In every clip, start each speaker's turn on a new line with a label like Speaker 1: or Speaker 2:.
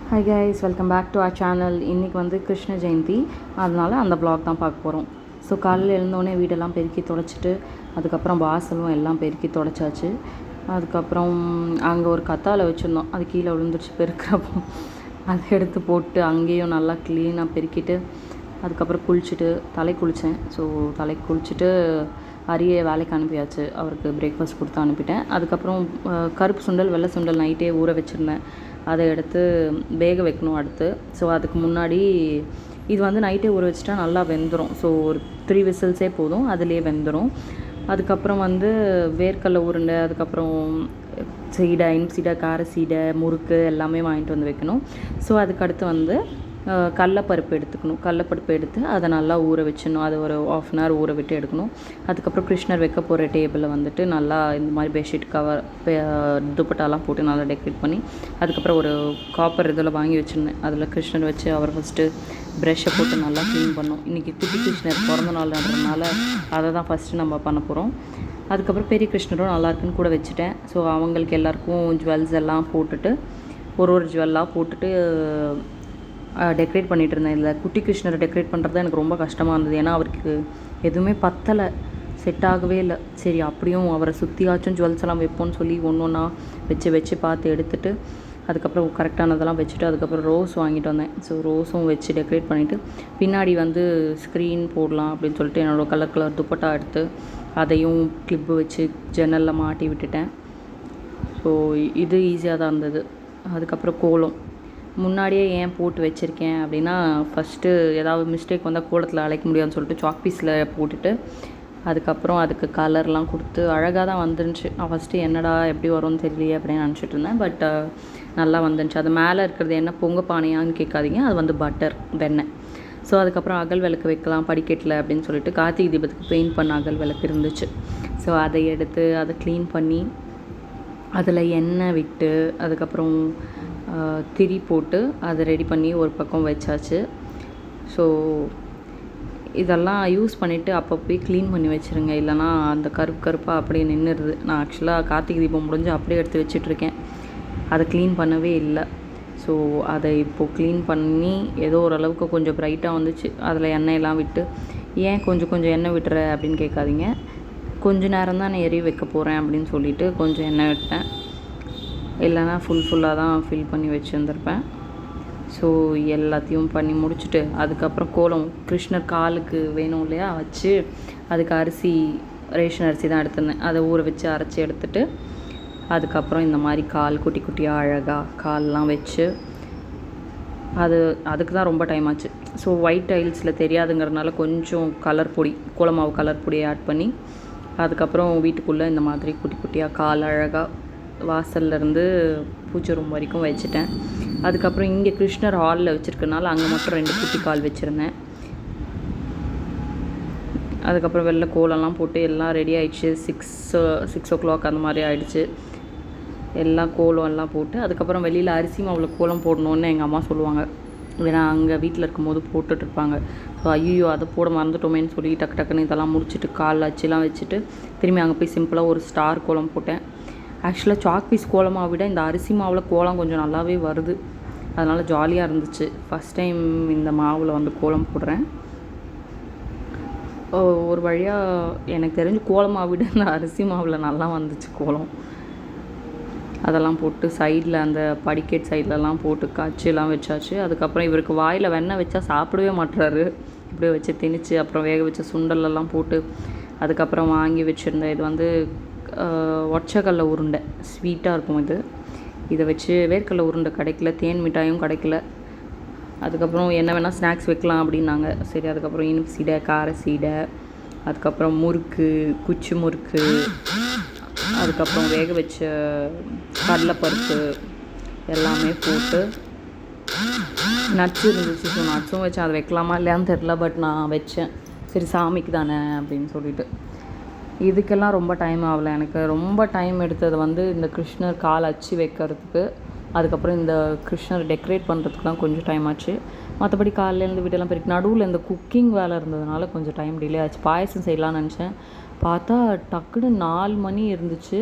Speaker 1: Hi guys, welcome back to our channel. இன்றைக்கி வந்து கிருஷ்ண ஜெயந்தி, அதனால் அந்த ப்ளாக் தான் பார்க்க போகிறோம். ஸோ காலையில் எழுந்தோடனே வீடெல்லாம் பெருக்கி துடைச்சிட்டு, அதுக்கப்புறம் வாசலும் எல்லாம் பெருக்கி துடைச்சாச்சு. அதுக்கப்புறம் அங்கே ஒரு கத்தாழை வச்சுருந்தோம், அது கீழே விழுந்துருச்சு பெருக்கிறப்போ. அதை எடுத்து போட்டு அங்கேயும் நல்லா க்ளீனாக பெருக்கிட்டு, அதுக்கப்புறம் குளிச்சுட்டு குளித்தேன். ஸோ குளிச்சுட்டு அரியை வேலைக்கு அனுப்பியாச்சு. அவருக்கு பிரேக்ஃபாஸ்ட் கொடுத்து அனுப்பிட்டேன். அதுக்கப்புறம் கருப்பு சுண்டல் வெள்ளை சுண்டல் நைட்டே ஊற வச்சுருந்தேன், அதை எடுத்து வேக வைக்கணும் அடுத்து. ஸோ அதுக்கு முன்னாடி இது வந்து நைட்டே ஊற வச்சுட்டா நல்லா வெந்துடும். ஸோ ஒரு 3 விசில்ஸே போதும், அதிலே வெந்துடும். அதுக்கப்புறம் வந்து வேர்க்கடலை உருண்டை, அதுக்கப்புறம் சீடை, இன்சீடை, கார சீடை, முறுக்கு எல்லாமே வாங்கிட்டு வந்து வைக்கணும். ஸோ அதுக்கடுத்து வந்து கடலப்பருப்பு எடுத்துக்கணும். கடலப்பருப்பு எடுத்து அதை நல்லா ஊற வச்சிடணும். அது ஒரு 1/2 அன் ஹவர் ஊற விட்டு எடுக்கணும். அதுக்கப்புறம் கிருஷ்ணர் வைக்க போகிற டேபிளில் வந்துட்டு நல்லா இந்த மாதிரி பெட்ஷீட் கவர் துப்பட்டாலாம் போட்டு நல்லா டெக்கரேட் பண்ணி, அதுக்கப்புறம் ஒரு காப்பர் இதில் வாங்கி வச்சுருந்தேன். அதில் கிருஷ்ணர் வச்சு அவர் ஃபஸ்ட்டு ப்ரெஷ்ஷை போட்டு நல்லா க்ளீன் பண்ணோம். இன்றைக்கி குட்டி கிருஷ்ணர் பிறந்த நாள்ன்றதுனால அதை தான் ஃபஸ்ட்டு நம்ம பண்ண போகிறோம். அதுக்கப்புறம் பெரிய கிருஷ்ணரும் நல்லா இருக்குன்னு கூட வச்சுட்டேன். ஸோ அவங்களுக்கு எல்லாேருக்கும் ஜுவல்ஸ் எல்லாம் போட்டுட்டு ஒரு ஜுவல்லாக போட்டுட்டு டெக்கரேட் பண்ணிகிட்டு இருந்தேன். இதில் குட்டி கிருஷ்ணரை டெக்கரேட் பண்ணுறது தான் எனக்கு ரொம்ப கஷ்டமாக இருந்தது. ஏன்னா அவருக்கு எதுவுமே பத்தலை, செட் ஆகவே இல்லை. சரி அப்படியும் அவரை சுற்றியாச்சும் ஜுவல்ஸ் எல்லாம் வைப்போன்னு சொல்லி ஒன்றா வச்சு பார்த்து எடுத்துகிட்டு, அதுக்கப்புறம் கரெக்டானதெல்லாம் வச்சுட்டு, அதுக்கப்புறம் ரோஸ் வாங்கிட்டு வந்தேன். ஸோ ரோஸும் வச்சு டெக்கரேட் பண்ணிவிட்டு, பின்னாடி வந்து ஸ்க்ரீன் போடலாம் அப்படின்னு சொல்லிட்டு என்னோடய கலர் துப்பட்டா எடுத்து அதையும் கிளிப்பு வச்சு ஜன்னலில் மாட்டி விட்டுட்டேன். ஸோ இது ஈஸியாக தான் இருந்தது. அதுக்கப்புறம் கோலம் முன்னாடியே ஏன் போட்டு வச்சுருக்கேன் அப்படின்னா, ஃபஸ்ட்டு ஏதாவது மிஸ்டேக் வந்தால் கோலத்தில் அழைக்க முடியாதுன்னு சொல்லிட்டு சாக் பீஸில் போட்டுட்டு, அதுக்கப்புறம் அதுக்கு கலர்லாம் கொடுத்து அழகாக தான் வந்துருந்துச்சு. நான் ஃபஸ்ட்டு என்னடா எப்படி வரும்னு தெரியலையே அப்படின்னு நினச்சிட்டு இருந்தேன். பட் நல்லா வந்துருந்துச்சு. அது மேலே இருக்கிறது என்ன பொங்க பானையான்னு கேட்காதீங்க, அது வந்து பட்டர் வெண்ணெய். ஸோ அதுக்கப்புறம் அகல் விளக்கு வைக்கலாம் படிக்கட்டில் அப்படின்னு சொல்லிட்டு கார்த்திகை தீபத்துக்கு பெயிண்ட் பண்ண அகல் விளக்கு இருந்துச்சு. ஸோ அதை எடுத்து அதை க்ளீன் பண்ணி அதில் எண்ணெய் விட்டு, அதுக்கப்புறம் திரி போட்டு அதை ரெடி பண்ணி ஒரு பக்கம் வச்சாச்சு. ஸோ இதெல்லாம் யூஸ் பண்ணிவிட்டு அப்பப்போ க்ளீன் பண்ணி வச்சுருங்க, இல்லைனா அந்த கருப்பாக அப்படியே நின்றுடுது. நான் ஆக்சுவலாக கார்த்திகை தீபம் முடிஞ்சு அப்படியே எடுத்து வச்சிட்ருக்கேன், அதை க்ளீன் பண்ணவே இல்லை. ஸோ அதை இப்போது க்ளீன் பண்ணி ஏதோ ஓரளவுக்கு கொஞ்சம் ப்ரைட்டாக வந்துச்சு. அதில் எண்ணெயெல்லாம் விட்டு, ஏன் கொஞ்சம் எண்ணெய் விட்டுற அப்படின்னு கேட்காதீங்க, கொஞ்சம் நேரம் தான் நான் எரிய வைக்க போகிறேன் அப்படின்னு சொல்லிவிட்டு கொஞ்சம் எண்ணெய் விட்டேன். இல்லைனா ஃபுல்லாக தான் ஃபில் பண்ணி வச்சுருந்துருப்பேன். ஸோ எல்லாத்தையும் பண்ணி முடிச்சுட்டு, அதுக்கப்புறம் கோலம் கிருஷ்ணர் காலுக்கு வேணும் இல்லையா வச்சு, அதுக்கு அரிசி ரேஷன் அரிசி தான் எடுத்திருந்தேன். அதை ஊற வச்சு அரைச்சி எடுத்துகிட்டு, அதுக்கப்புறம் இந்த மாதிரி கால் குட்டி குட்டியாக அழகாக கால்லாம் வச்சு, அதுக்கு தான் ரொம்ப டைம் ஆச்சு. ஸோ ஒயிட் டைல்ஸில் தெரியாதுங்கிறதுனால கொஞ்சம் கலர் பொடி, கோலமாவு கலர் பொடியை ஆட் பண்ணி, அதுக்கப்புறம் வீட்டுக்குள்ளே இந்த மாதிரி குட்டி குட்டியாக கால் அழகாக வாசல்லேருந்து பூஜை ரூம் வரைக்கும் வச்சுட்டேன். அதுக்கப்புறம் இங்கே கிருஷ்ணர் ஹாலில் வச்சுருக்கனால அங்கே மட்டும் 2 குட்டி கால் வச்சுருந்தேன். அதுக்கப்புறம் வெளில கோலம்லாம் போட்டு எல்லாம் ரெடி ஆகிடுச்சு. 6 o'clock அந்த மாதிரி ஆகிடுச்சு. எல்லாம் கோலம் எல்லாம் போட்டு, அதுக்கப்புறம் வெளியில் அரிசி மாவில் கோலம் போடணுன்னு எங்கள் அம்மா சொல்லுவாங்க. ஏன்னா அங்கே வீட்டில் இருக்கும்போது போட்டுட்ருப்பாங்க. ஸோ ஐயோ அதை போட மறந்துட்டோமேன்னு சொல்லி டக்குன்னு இதெல்லாம் முடிச்சுட்டு கால் அச்சுலாம் வச்சுட்டு திரும்பி அங்கே போய் சிம்பிளாக ஒரு ஸ்டார் கோலம் போட்டேன். ஆக்சுவலாக சாக் பீஸ் கோலமாக விட இந்த அரிசி மாவில் கோலம் கொஞ்சம் நல்லாவே வருது, அதனால் ஜாலியாக இருந்துச்சு. ஃபஸ்ட் டைம் இந்த மாவில் வந்து கோலம் போடுறேன். ஒரு வழியாக எனக்கு தெரிஞ்சு கோலமாக விட இந்த அரிசி மாவில் நல்லா வந்துச்சு கோலம். அதெல்லாம் போட்டு சைடில் அந்த படிக்கட் சைட்லலாம் போட்டு காய்ச்சிலாம் வச்சாச்சு. அதுக்கப்புறம் இவருக்கு வாயில் வெண்ணெய் வச்சா சாப்பிடவே மாட்டுறாரு. இப்படியே வச்சு திணிச்சு, அப்புறம் வேக வச்ச சுண்டலெல்லாம் போட்டு, அதுக்கப்புறம் வாங்கி வச்சுருந்தேன். இது வந்து ஒற்றைக்கடலை உருண்டை, ஸ்வீட்டாக இருக்கும் இது. இதை வச்சு வேர்க்கடலை உருண்டை கிடைக்கல, தேன் மிட்டாயும் கிடைக்கல. அதுக்கப்புறம் என்ன வேணால் ஸ்நாக்ஸ் வைக்கலாம் அப்படின்னாங்க. சரி, அதுக்கப்புறம் இனிப்பு சீடை, கார சீடை, அதுக்கப்புறம் முறுக்கு, குச்சி முறுக்கு, அதுக்கப்புறம் வேக வச்ச கடலைப்பருப்பு எல்லாமே போட்டு, நட்ஸ் இருந்துச்சு. ஸோ நட்ஸும் வச்சேன். அதை வைக்கலாமா இல்லையான்னு தெரில, பட் நான் வச்சேன். சரி சாமிக்கு தானே அப்படின்னு சொல்லிட்டு. இதுக்கெல்லாம் ரொம்ப டைம் ஆகலை. எனக்கு ரொம்ப டைம் எடுத்தது வந்து இந்த கிருஷ்ணர் கால் அச்சு வைக்கிறதுக்கு, அதுக்கப்புறம் இந்த கிருஷ்ணர் டெக்கரேட் பண்ணுறதுக்குலாம் கொஞ்சம் டைம் ஆச்சு. மற்றபடி காலையிலேருந்து வீட்டெல்லாம் பெருக்கு, நடுவில் இந்த குக்கிங் வேலை இருந்ததுனால கொஞ்சம் டைம் டிலே ஆச்சு. பாயசம் செய்யலான்னு நினச்சேன், பார்த்தா டக்குன்னு 4 மணி இருந்துச்சு.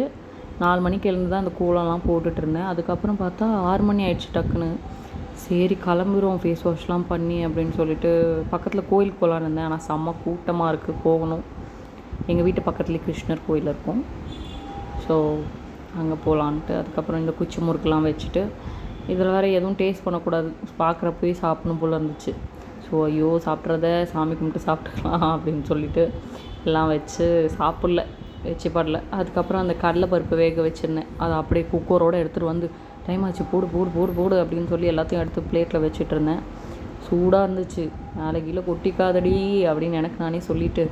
Speaker 1: 4 மணிக்கு எழுந்து தான் அந்த கோலம்லாம் போட்டுட்ருந்தேன். அதுக்கப்புறம் பார்த்தா 6 மணி ஆயிடுச்சு டக்குன்னு. சரி கிளம்புறோம் ஃபேஸ் வாஷ்லாம் பண்ணி அப்படின்னு சொல்லிட்டு பக்கத்தில் கோயிலுக்கு போகலான்னு இருந்தேன். ஆனால் செம்ம கூட்டமாக இருக்குது, போகணும். எங்கள் வீட்டு பக்கத்துலேயே கிருஷ்ணர் கோயில் இருக்கும். ஸோ அங்கே போகலான்ட்டு அதுக்கப்புறம் இந்த குச்சி முறுக்கெலாம் வச்சுட்டு இதில் வேறு எதுவும் டேஸ்ட் பண்ணக்கூடாது, பார்க்குறப்பவே சாப்பிடணும் போல் இருந்துச்சு. ஸோ ஐயோ சாப்பிட்றத சாமி கும்பிட்டு சாப்பிட்டுக்கலாம் அப்படின்னு சொல்லிட்டு எல்லாம் வச்சு சாப்பிட்ல, வச்சு படல. அதுக்கப்புறம் அந்த கடலைப்பருப்பு வேக வச்சுருந்தேன், அதை அப்படியே குக்கரோடு எடுத்துகிட்டு வந்து டைம் ஆச்சு போடு போடு போடு போடு அப்படின்னு சொல்லி எல்லாத்தையும் எடுத்து பிளேட்டில் வச்சுட்டு இருந்தேன். சூடாக இருந்துச்சு, மேலே கீழே கொட்டிக்காதடி அப்படின்னு எனக்கு நானே சொல்லிவிட்டு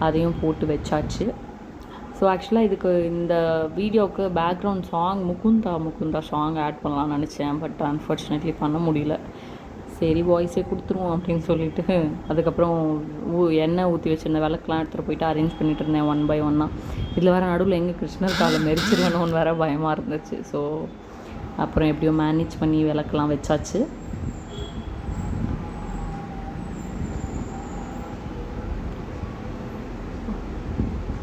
Speaker 1: அதையும் போட்டு வச்சாச்சு. ஸோ ஆக்சுவலாக இதுக்கு இந்த வீடியோவுக்கு background song Mukunda song add பண்ணலான்னு நினச்சேன். பட் அன்ஃபார்ச்சுனேட்லி பண்ண முடியல. சரி வாய்ஸே கொடுத்துருவோம் அப்படின்னு சொல்லிட்டு அதுக்கப்புறம் எண்ணெய் ஊற்றி வச்சுருந்த விளக்கெலாம் எடுத்துகிட்டு போயிட்டு அரேஞ்ச் பண்ணிகிட்டு இருந்தேன் ஒன் பை ஒன்னாக. இதில் வேறு நடுவில் எங்கே கிருஷ்ணர் காலை மெரிச்சிருவேணும்னு வேறு பயமாக இருந்துச்சு. ஸோ அப்புறம் எப்படியோ மேனேஜ் பண்ணி விளக்கெலாம் வச்சாச்சு.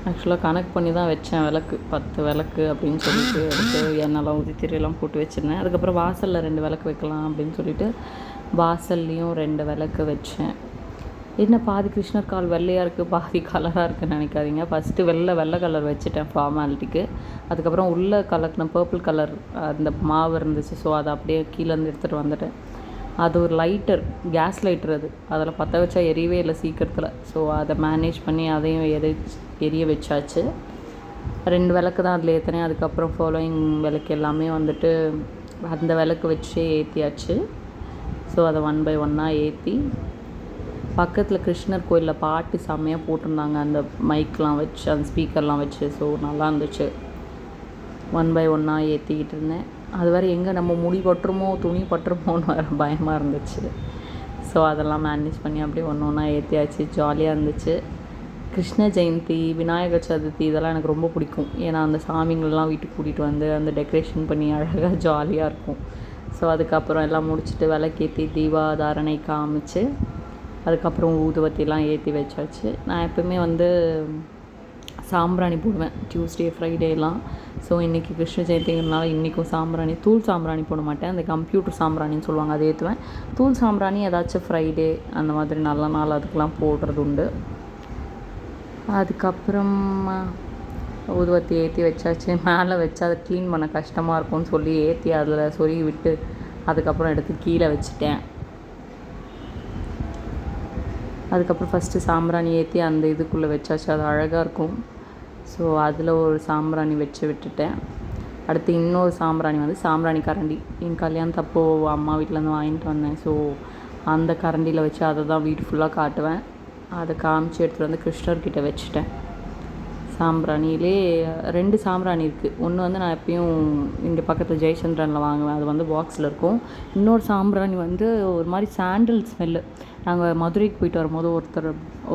Speaker 1: ஆக்சுவலாக கனெக்ட் பண்ணி தான் வச்சேன் விளக்கு, 10 விளக்கு அப்படின்னு சொல்லிட்டு எடுத்து எண்ணெய்லாம் ஊற்றி திரையெல்லாம் போட்டு வச்சுருந்தேன். அதுக்கப்புறம் வாசலில் 2 விளக்கு வைக்கலாம் அப்படின்னு சொல்லிட்டு வாசல்லையும் 2 விளக்கு வச்சேன். என்ன பாதி கிருஷ்ணர் கால் வெள்ளையாக இருக்குது பாதி கலராக இருக்குதுன்னு நினைக்காதீங்க. ஃபஸ்ட்டு வெள்ளை கலர் வச்சுட்டேன் ஃபார்மாலிட்டிக்கு. அதுக்கப்புறம் உள்ளே கலக்கின பர்பிள் கலர் அந்த மாவு இருந்துச்சு. ஸோ அதை அப்படியே கீழேருந்து எடுத்துகிட்டு வந்துட்டேன். அது ஒரு லைட்டர், கேஸ் லைட்டர், அதில் பற்ற வச்சா எரியவே இல்லை சீக்கிரத்தில். ஸோ அதை மேனேஜ் பண்ணி அதையும் எரிய வச்சாச்சு. 2 விளக்கு தான் அதில் ஏற்றினேன். அதுக்கப்புறம் ஃபாலோயிங் விளக்கு எல்லாமே வந்துட்டு அந்த விளக்கு வச்சே ஏற்றியாச்சு. ஸோ அதை ஒன் பை ஒன்னாக ஏற்றி பக்கத்தில் கிருஷ்ணர் கோயிலில் பாட்டு செம்மையாக போட்டிருந்தாங்க, அந்த மைக்லாம் வச்சு அந்த ஸ்பீக்கர்லாம் வச்சு. ஸோ நல்லா இருந்துச்சு. ஒன் பை ஒன்னாக ஏற்றிக்கிட்டு இருந்தேன். அது வேறு எங்கே நம்ம முடி பட்டுருமோ துணி பட்டுருமோன்னு வேறு பயமாக இருந்துச்சு. ஸோ அதெல்லாம் மேனேஜ் பண்ணி அப்படியே ஒன்றா ஏற்றியாச்சு. ஜாலியாக இருந்துச்சு. கிருஷ்ண ஜெயந்தி, விநாயகர் சதுர்த்தி இதெல்லாம் எனக்கு ரொம்ப பிடிக்கும். ஏன்னா அந்த சாமிங்களெலாம் வீட்டுக்கு கூட்டிகிட்டு வந்து அந்த டெக்கரேஷன் பண்ணி அழகாக ஜாலியாக இருக்கும். ஸோ அதுக்கப்புறம் எல்லாம் முடிச்சுட்டு விளக்கேற்றி தீபாதாரணை காமிச்சு அதுக்கப்புறம் ஊதுவத்திலாம் ஏற்றி வச்சாச்சு. நான் எப்போவுமே வந்து சாம்பிராணி போடுவேன் டியூஸ்டே ஃப்ரைடேலாம். ஸோ இன்றைக்கி கிருஷ்ண ஜெயந்திங்கிறதுனால இன்றைக்கும் சாம்பிராணி, தூள் சாம்பிராணி போட மாட்டேன், அந்த கம்ப்யூட்டர் சாம்பிராணின்னு சொல்லுவாங்க அதை ஏற்றுவேன். தூள் சாம்பிராணி ஏதாச்சும் ஃப்ரைடே அந்த மாதிரி நல்ல நாள் அதுக்கெலாம் போடுறது உண்டு. அதுக்கப்புறம் ஊதுவத்தி ஏற்றி வச்சாச்சு. மேலே வச்சு அதை க்ளீன் பண்ண கஷ்டமாக இருக்கும்னு சொல்லி ஏற்றி அதில் சொருகி விட்டு அதுக்கப்புறம் எடுத்து கீழே வச்சுட்டேன். அதுக்கப்புறம் ஃபஸ்ட்டு சாம்பிராணி ஏற்றி அந்த இதுக்குள்ளே வச்சாச்சு, அது அழகாக இருக்கும். ஸோ அதில் ஒரு சாம்பிராணி வச்சு விட்டுட்டேன். அடுத்து இன்னொரு சாம்பிராணி வந்து சாம்பிராணி கரண்டி, என் கல்யாணத்தப்போ அம்மா வீட்டிலேருந்து வாங்கிட்டு வந்தேன். ஸோ அந்த கரண்டியில் வச்சு அதை தான் வீடு ஃபுல்லாக காட்டுவேன். அதை காமிச்சு எடுத்துகிட்டு வந்து கிருஷ்ணர்கிட்ட வச்சுட்டேன். சாம்பிராணியிலே 2 சாம்பிராணி இருக்குது. ஒன்று வந்து நான் எப்பயும் இங்கே பக்கத்தில் ஜெயச்சந்திரனில் வாங்குவேன், அது வந்து பாக்ஸில் இருக்கும். இன்னொரு சாம்பிராணி வந்து ஒரு மாதிரி சாண்டில் ஸ்மெல்லு. நாங்கள் மதுரைக்கு போயிட்டு வரும்போது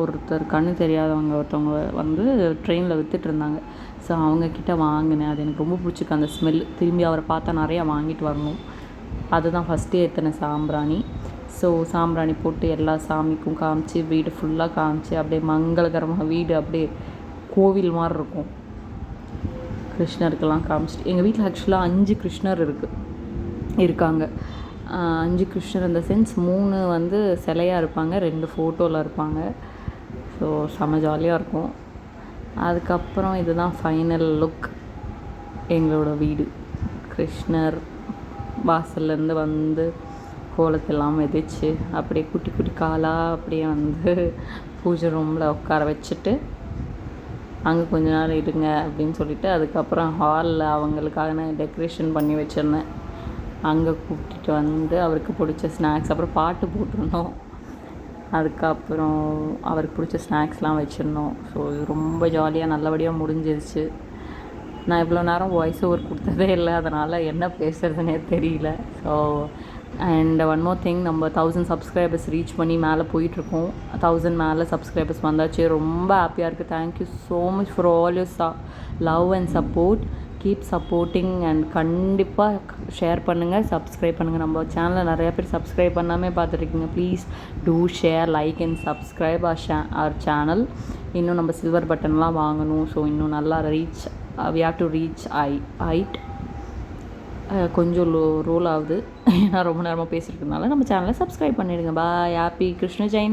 Speaker 1: ஒருத்தர் கண்ணு தெரியாதவங்க ஒருத்தவங்க வந்து ட்ரெயினில் விற்றுட்டு இருந்தாங்க. ஸோ அவங்கக்கிட்ட வாங்கினேன். அது எனக்கு ரொம்ப பிடிச்சிருக்கு அந்த ஸ்மெல். திரும்பி அவரை பார்த்தா நிறையா வாங்கிட்டு வரணும். அதுதான் ஃபஸ்ட்டு ஏற்றின சாம்பிராணி. ஸோ சாம்பிராணி போட்டு எல்லா சாமிக்கும் காமிச்சு வீடு ஃபுல்லாக காமிச்சு அப்படியே மங்களகரமாக வீடு அப்படியே கோவில் மாதிரி இருக்கும். கிருஷ்ணருக்கெல்லாம் காமிச்சிட்டு எங்கள் வீட்டில் ஆக்சுவலாக 5 கிருஷ்ணர் இருக்காங்க. 5 கிருஷ்ணர் இந்த சென்ஸ் 3 வந்து சிலையாக இருப்பாங்க, 2 ஃபோட்டோவில் இருப்பாங்க. ஸோ செம ஜாலியாக இருக்கும். அதுக்கப்புறம் இதுதான் ஃபைனல் லுக் எங்களோட வீடு. கிருஷ்ணர் வாசல்லேருந்து வந்து கோலத்தெல்லாம் மிதிச்சு அப்படியே குட்டி குட்டி காலாக அப்படியே வந்து பூஜை ரூமில் உட்கார வச்சுட்டு அங்கே கொஞ்ச நேரம் இருங்க அப்படின்னு சொல்லிவிட்டு அதுக்கப்புறம் ஹாலில் அவங்களுக்காக டெக்கரேஷன் பண்ணி வச்சுருந்தேன். அங்கே கூப்பிட்டுட்டு வந்து அவருக்கு பிடிச்ச ஸ்நாக்ஸ், அப்புறம் பாட்டு போட்டிருந்தோம். அதுக்கப்புறம் அவருக்கு பிடிச்ச ஸ்நாக்ஸ்லாம் வச்சுருந்தோம். ஸோ ரொம்ப ஜாலியாக நல்லபடியாக முடிஞ்சிருச்சு. நான் இவ்வளோ நேரம் வாய்ஸ் ஓவர் கொடுத்ததே இல்லை, அதனால் என்ன பேசுகிறதுனே தெரியல. So and one more thing, நம்ம 1000 சப்ஸ்கிரைபர்ஸ் ரீச் பண்ணி மேலே போயிட்டுருக்கோம். 1000 மேலே சப்ஸ்கிரைபர்ஸ் வந்தாச்சு. ரொம்ப ஹாப்பியாக இருக்குது. Thank you so much for all your love and support. Keep supporting and கண்டிப்பாக ஷேர் பண்ணுங்கள், சப்ஸ்கிரைப் பண்ணுங்கள். நம்ம சேனலில் நிறையா பேர் சப்ஸ்கிரைப் பண்ணாமல் பார்த்துருக்கீங்க. Please do share, like and subscribe our channel. இன்னும் நம்ம சில்வர் பட்டன்லாம் வாங்கணும். ஸோ இன்னும் நல்லா reach, we have to reach height. கொஞ்சம் ரோல் ஆகுது. ஏன்னா ரொம்ப நேரமாக பேசியிருக்கனால நம்ம சேனலை சப்ஸ்கிரைப் பண்ணிவிடுங்க. பாய். ஹாப்பி கிருஷ்ண ஜெயந்தி.